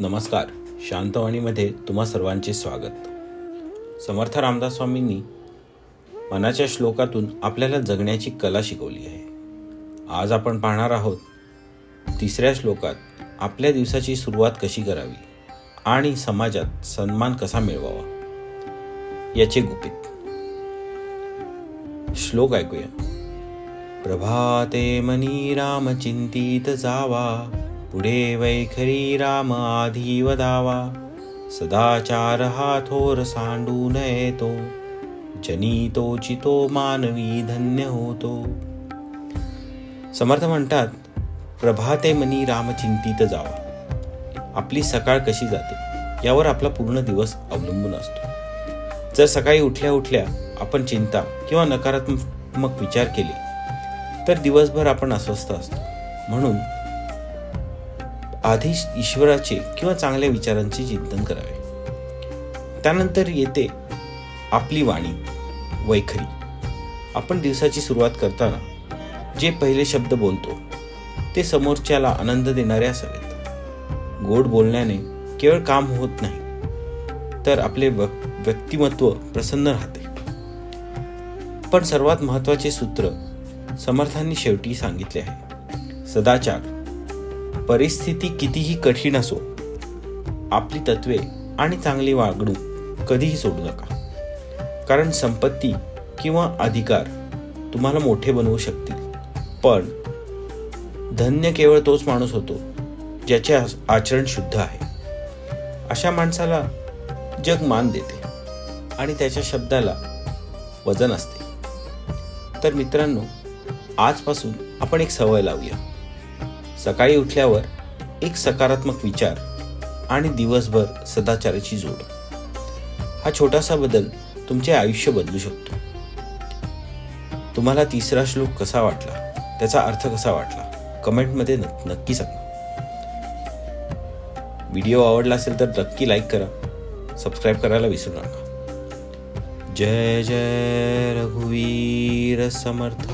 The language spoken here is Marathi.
नमस्कार. शांतवाणीमध्ये तुम्हा सर्वांचे स्वागत. समर्थ रामदास स्वामींनी मनाच्या श्लोकातून आपल्याला जगण्याची कला शिकवली आहे. आज आपण पाहणार आहोत 3ऱ्या श्लोकात आपल्या दिवसाची सुरुवात कशी करावी आणि समाजात सन्मान कसा मिळवावा याचे गुपित. श्लोक ऐकूया. प्रभाते मनी राम चिंतित जावा, पुढे वैखरी राम आधी वदावा, सदाचार हा थोर सांडू नये तो, जनी तो चितो मानवी धन्य होतो. समर्थ म्हणतात, प्रभाते मनी राम चिंतित जावा. आपली सकाळ कशी जाते यावर आपला पूर्ण दिवस अवलंबून असतो. जर सकाळी उठल्या उठल्या आपण चिंता किंवा नकारात्मक विचार केले तर दिवसभर आपण अस्वस्थ असतो. म्हणून आधी ईश्वराचे किंवा चांगल्या विचारांचे चिंतन करावे. त्यानंतर येते आपली वाणी, वैखरी. आपण दिवसाची सुरुवात करताना जे पहिले शब्द बोलतो ते समोरच्याला आनंद देणारे असावेत. गोड बोलण्याने केवळ काम होत नाही तर आपले व्यक्तिमत्व प्रसन्न राहते. पण सर्वात महत्त्वाचे सूत्र समर्थांनी शेवटी सांगितले आहे. सदाचार. परिस्थिती कितीही कठीण असो, आपली तत्वे आणि चांगली वागणूक कधीही सोडू नका. कारण संपत्ती किंवा अधिकार तुम्हाला मोठे बनवू शकतील, पण धन्य केवळ तोच माणूस होतो ज्याचे आचरण शुद्ध आहे. अशा माणसाला जग मान देते आणि त्याच्या शब्दाला वजन असते. तर मित्रांनो, आजपासून आपण एक सवय लावूया. सकाळी उठल्यावर एक सकारात्मक विचार आणि दिवसभर सदाचाराची जोड. हा छोटासा बदल तुमचे आयुष्य बदलू शकतो. तुम्हाला 3रा श्लोक कसा वाटला, त्याचा अर्थ कसा वाटला, कमेंटमध्ये नक्की सांगा. व्हिडिओ आवडला असेल तर नक्की लाईक करा, सबस्क्राईब करायला विसरू नका. जय जय रघुवीर समर्थ.